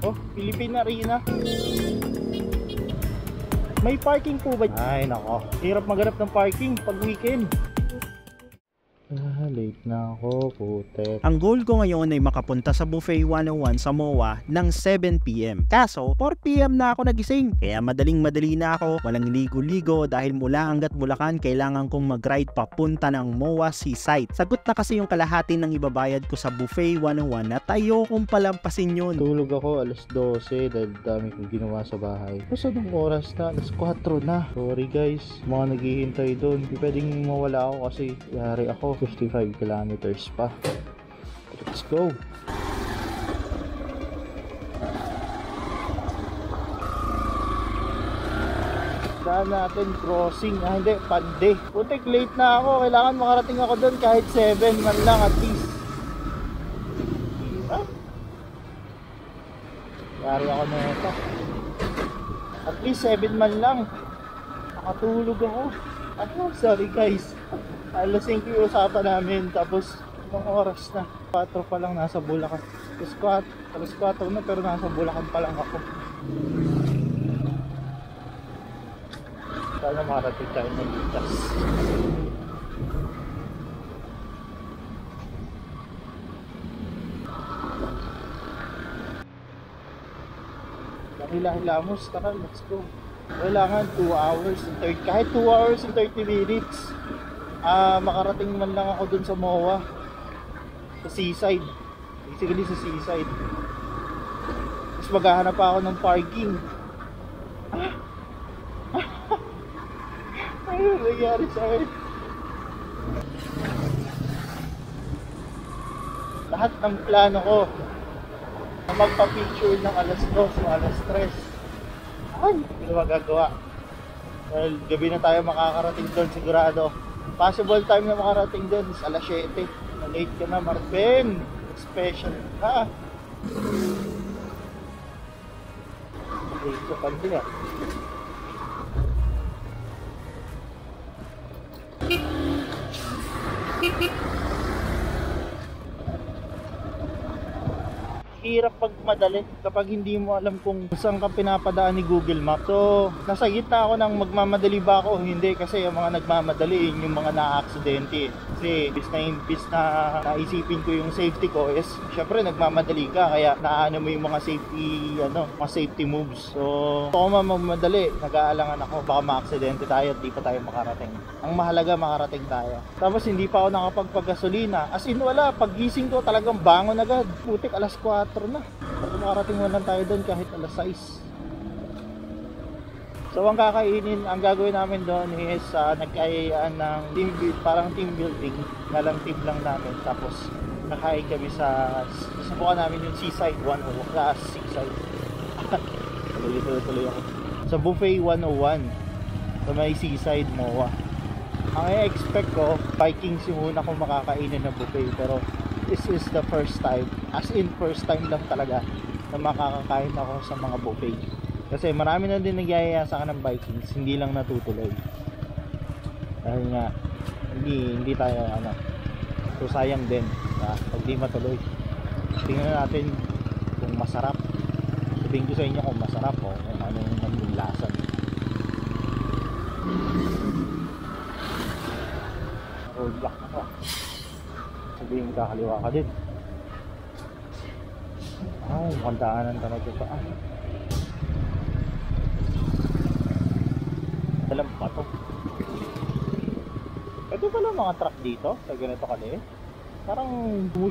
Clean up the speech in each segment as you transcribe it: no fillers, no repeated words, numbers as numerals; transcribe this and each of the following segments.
Oh, Philippine Arena. May parking po ba? Ay nako, hirap maghanap ng parking pag weekend. Late na ako, putet. Ang goal ko ngayon ay makapunta sa Buffet 101 sa MOA ng 7pm. Kaso, 4pm na ako nagising. Kaya madaling-madali na ako, walang ligo-ligo dahil mula hanggat Bulacan kailangan kong mag-ride papunta ng MOA Seaside. Sagot na kasi yung kalahati ng ibabayad ko sa Buffet 101 at ayokong palampasin yun. Tulog ako alas 12 dahil dami kong ginawa sa bahay. Kasi anong oras na? Alas 4 na. Sorry guys, mga naghihintay doon. Hindi pwedeng mawala ako kasi yari ako. 55 kilometers pa. Let's go. Daan natin crossing. Hindi, Pande. Putik, late na ako. Kailangan makarating ako doon kahit 7 man lang at least. Diba? Yari ako na ito. At least 7 man lang. Nakatulog ako. Sorry guys. Alasing ko yung usapan namin. Tapos, anong oras na? 4 pa lang nasa Bulacan. Alas 4 na pero nasa Bulacan pa lang ako. Sana makarating tayo ng litas. Hila-hilamos, tara, let's go. Kailangan 2 hours and 30, kahit 2 hours and 30 minutes. Makarating man lang ako dun sa MOA. Sa seaside. Basically sa seaside. Tapos maghahanap pa ako ng parking. Ano nangyari sa akin? Lahat ng plano ko na magpa-picture ng alas 2 o alas 3. Ay, hindi ko magagawa. Well, gabi na tayo makakarating doon sigurado. Possible time na makarating doon is alas 7. Na-late ka na, Marvin. Special ka. Late ka pa din ah. Hirap pag madali kapag hindi mo alam kung saan ka pinapadaan ni Google Maps. So, nasa gitna ako ng magmamadali ba ako o hindi kasi yung mga nagmamadali yung mga na-aksidente. Kasi imbis na naisipin ko yung safety ko is syempre nagmamadali ka kaya naano mo yung mga safety moves. So, ako mamadali, nag-aalangan ako baka ma-aksidente tayo at di pa tayo makarating. Ang mahalaga makarating tayo. Tapos hindi pa ako nakapagpagasolina. As in wala, paggising ko talagang bangon agad. Putik alas 4 na. Pero makarating mo lang tayo doon kahit alas 6. So ang kakainin, ang gagawin namin doon is nagkayaan ng parang team building. Nalang team lang namin. Tapos nakain kami susubukan namin yung Seaside 101. Seaside. Tuloy ako. Sa Buffet 101. Sa may Seaside MOA. Ang i-expect ko, Vikings yung una kong makakainin na buffet. Pero this is the first time, as in first time lang talaga na makakakain ako sa mga buffet. Kasi marami na din nagyayaya sa akin ng Vikings, hindi lang natutuloy. Dahil nga hindi tayo so sayang din pag di matuloy. Tingnan natin kung masarap. Sabihin ko sa inyo kung masarap o kung ano yung lasa. Roadblock na ka. Sabihin kakaliwa ka din. Mukhang daanan talaga ito. Alam pa to. Pwede pala mga truck dito sa ganito kali. Parang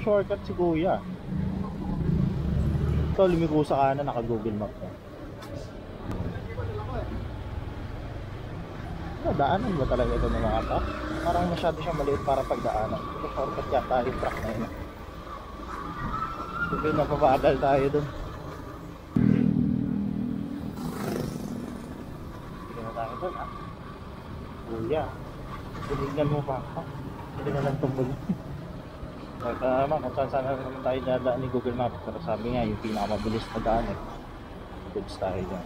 shortcut si kuya. Ito lumiko sa kanan, naka Google Map na. Daanan ba talaga ito ng mga truck? Parang masyado siyang maliit para pagdaanan. Ito shortcut yata yung truck na yun. Sige, napapagal tayo dun. Sige na tayo dun Kuya, tinignan mo pa hindi na lang tumbol. Tama, kung saan naman tayo dadaan ni Google Maps. Pero sabi nga, yung pinakamabilis na daan goods tayo dyan.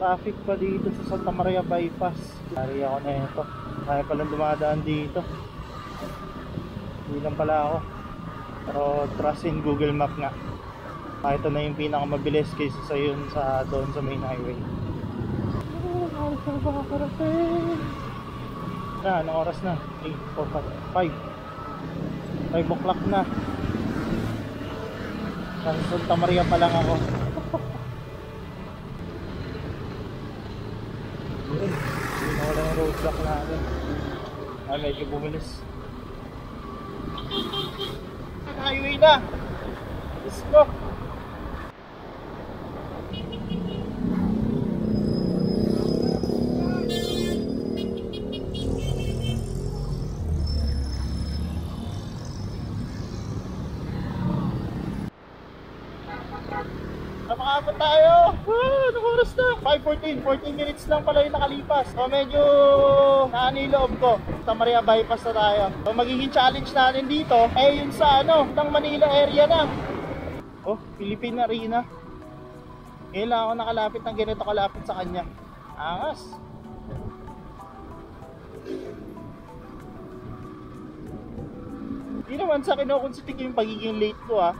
traffic pa dito sa Santa Maria Bypass. Lari ako na ito. Kaya palang dumadaan dito. Hindi lang pala ako. Pero trust in Google Map nga. Ito na yung pinakamabilis kaysa sa yun doon sa main highway. Anong oras na? 8, 4, 5 o'clock na. Sa Santa Maria pa lang ako. Hindi na wala yung roadblock natin. Medyo bumilis. Highway na. Let's go. Napakabot tayo! Anong oras na? 5:14, 14 minutes lang pala yung nakalipas. So medyo naano yung loob ko. Santa Maria Bypass na tayo. So magiging challenge natin dito yun sa ng Manila area na. Oh, Philippine Arena. Ngayon lang ako nakalapit ng ganito kalapit sa kanya. Angas! Hindi naman sa kinukonsitig yung pagiging late ko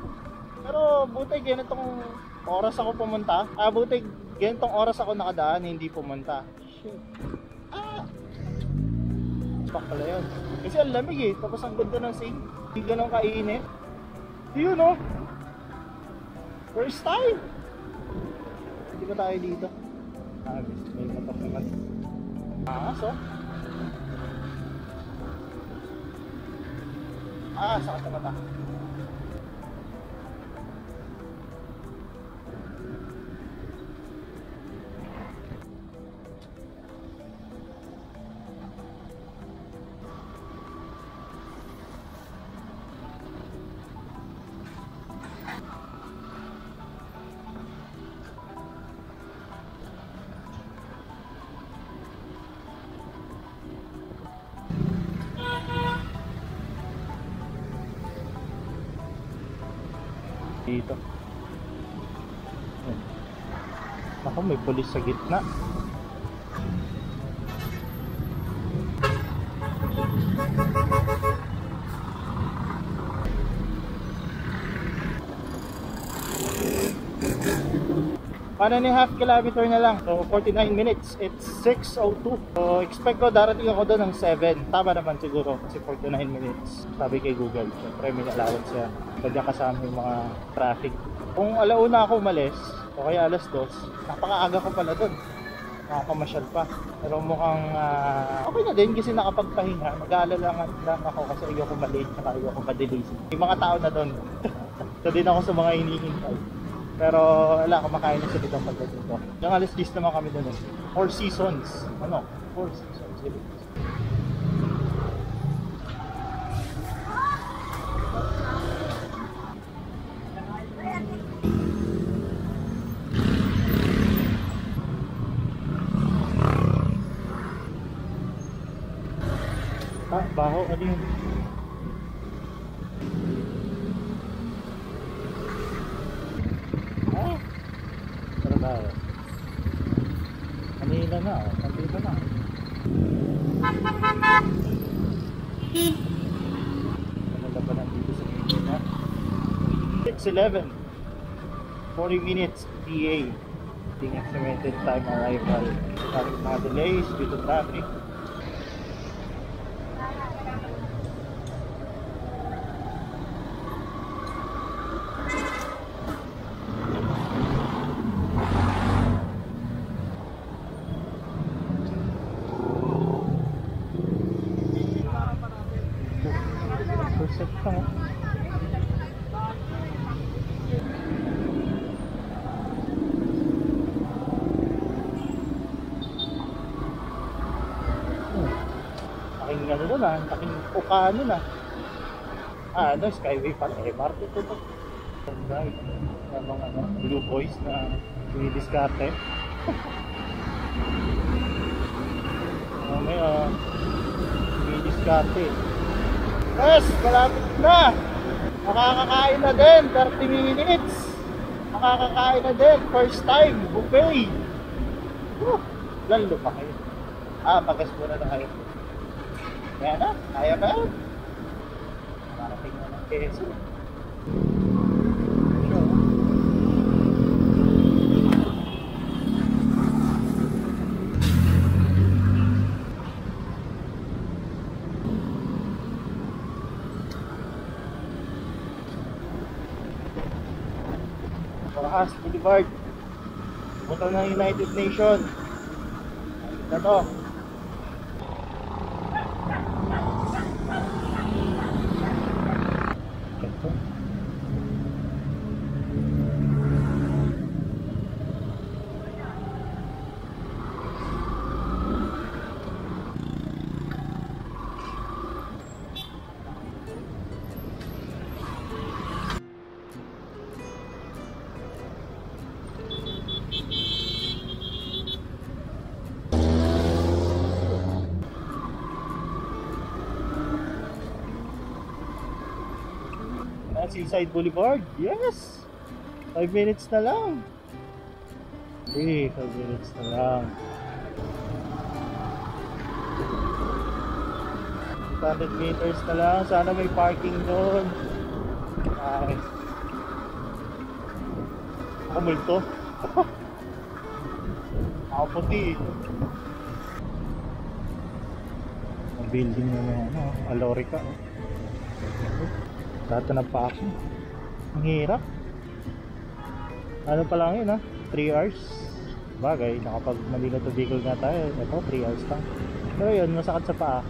Pero buti ganitong oras ako pumunta. Buti ganitong oras ako nakadaan, hindi pumunta. Shit. Bak pala yun. Kasi ang lamig tapos ang ganda ng scene. Hindi ganun kainit. Yun first time. Hindi ba tayo dito? May motor naman. Sakit na mata. Dito. Ako, may pulis sa gitna. Paano na 1/2 kilometer na lang. So 49 minutes. It's 6:02. So expect ko darating ako doon ng 7. Tama naman siguro kasi 49 minutes. Sabi kay Google. Siyempre may allowance siya. Pagka kasama yung mga traffic. Kung alauna ako umalis o kaya 2:00, napakaaga ko pala doon. Nakakamasyal pa. Pero mukhang okay na din kasi nakapagpahinga. Mag-aalala lang ako kasi ayoko malate at ayoko madelay. Yung mga tao na doon. Ito din ako sa mga hinihintay. Pero wala, kumakain na sila itong pagdating ko. Yung alas 10 naman kami doon 4 seasons. 4 seasons. Baho, ano yun? Trabaho. Kanina na, nandito na. Kanila pa nandito sa Manila. 6:11. 40 minutes PA. Being estimated time arrival. Maraming mga delays due to traffic. Taking ano doon taking Ukano na. Skyway pala, MRT ito ba? Right. Mga blue boys na dinidiskarte. May dinidiskarte. Yes, malapit na! Makakakain na din, 30 minutes. Makakakain na din, first time, buffet. Lalo pa kayo. Pagas muna na kayo. Kaya na, kaya ba? Marating na ng keso. Rojas Boulevard. Punta ng United Nations. Ito to. Seaside Boulevard, yes! 5 minutes na lang. 5 minutes na lang. 100 meters na lang. Sana may parking doon. Ay, ako multo. Ako puti. Ang building na may Alorica. Tatanap pa ako. Ang hirap. Ano pa lang yun 3 hours. Bagay, nakapag Manila to Bicol nga tayo. Ito 3 hours lang. Pero yun, masakit sa paa.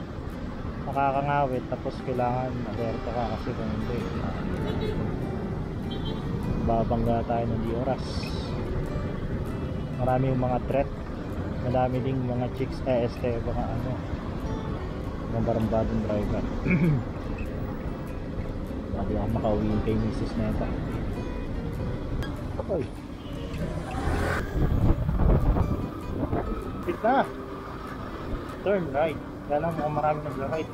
Nakakangawit. Tapos kailangan alerto ka kasi kung hindi babangga tayo ng di oras. Marami yung mga threat. Marami ding mga chicks mga mga barambadong driver. Hindi ako makauwiin kay Mrs. Neta. Okay. Pit na. Turn right. Kaya lang mukhang marami nag-right.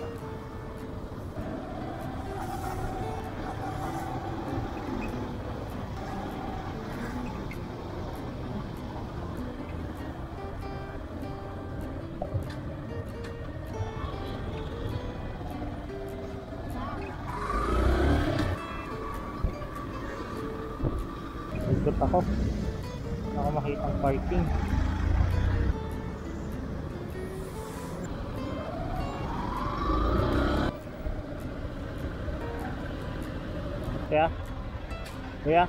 Ikot ako. Hindi ako makita ang parking. Kuya,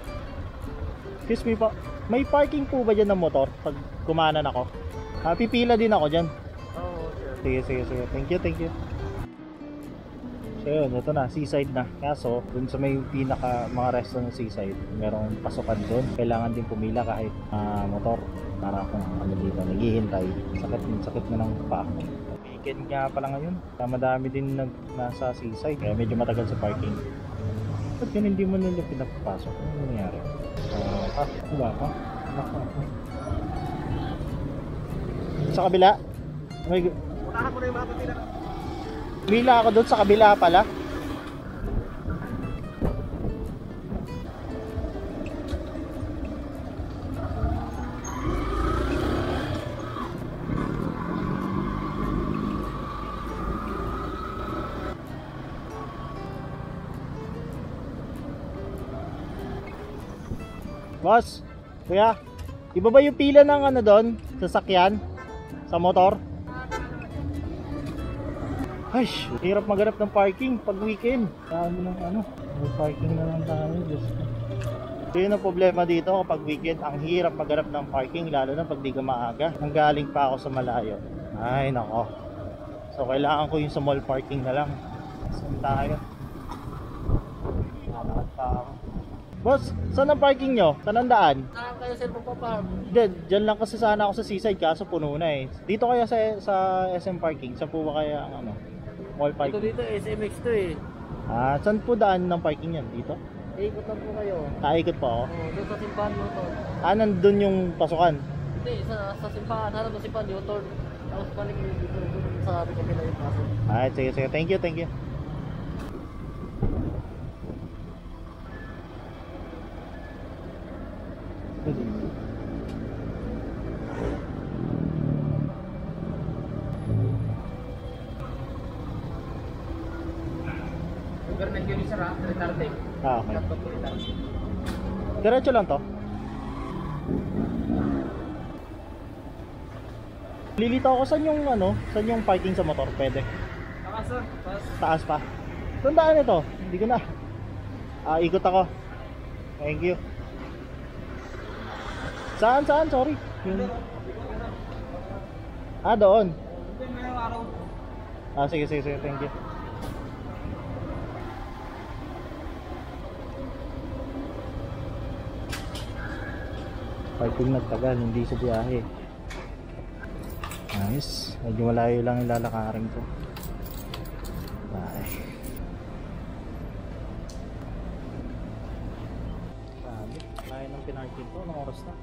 excuse me po, may parking po ba dyan ng motor pag kumanan ako? Pipila din ako dyan. Oo, sir. Sige. Thank you. So yun, ito na, seaside na. Kaso, dun sa may pinaka mga resto ng seaside, merong pasukan dun. Kailangan din pumila kahit motor. Para kung dito, naghihintay. Sakit na ng paa. Weekend nga pala ngayon. Madami din nasa seaside. Kaya medyo matagal sa parking. Ba't yun hindi mo nila pinapapasok? Ano nangyari? Diba ka? Sa kabila? Unahan mo na yung mga pipila. Bila ako doon sa kabila pala. Boss, kuya, iba ba yung pila ng doon? Sasakyan? Sa motor? Ay, hirap maghanap ng parking pag weekend. Dami ng may parking na lang tayo. Diyos ko. So yun ang problema dito kapag weekend. Ang hirap maghanap ng parking, lalo na pag di ka maaga. Nanggaling pa ako sa malayo. Ay, nako. So kailangan ko yung sa mall parking na lang. Saan tayo? Nalakad pa ako. Boss, saan ang parking nyo? Saan ang daan? Saan kayo, sir, magpapam? Diyan lang kasi sana ako sa seaside kaso puno na eh. Dito kaya sa SM parking? Saan po ba kaya ang mall parking? Dito, SMX to eh. Saan po daan ng parking yan? Dito? Ikot lang po kayo. Ikot po ako? Oo, doon sa simbahan mo to. Nandun yung pasukan? Hindi, sa simbahan. Hanap ng simbahan, U-turn. Tapos balik yung dito sa kapila yung pasok. Sige. Thank you. Government yun isa retarded. Okay. Laptop ko retarded. Diretso lang to. Lilito ako saan yung saan yung parking sa motor pwede? Takas sir, Taas pa. Tandaan ito, hindi ko na. Ikot ako. Thank you. Saan? Sorry. Doon. Hindi, ngayong araw. Sige, thank you. Parking nagtagal, hindi sa biyahe. Nice. Medyo malayo lang yung lalakarin ko. Bye. Sabi, layo ng pinarking ko. Anong oras na?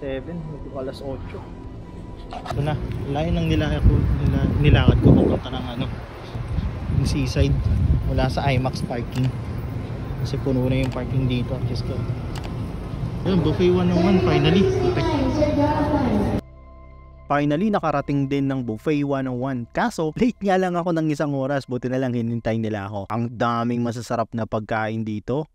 7, hindi ko alas 8. Ito na, layo ng nilakad ko papunta ng yung seaside. Wala sa IMAX parking. Kasi puno na yung parking dito. Just go. Ayun, buffet 101 finally. Finally, nakarating din ng buffet 101. Kaso, late nga lang ako ng 1 oras. Buti na lang hinintay nila ako. Ang daming masasarap na pagkain dito.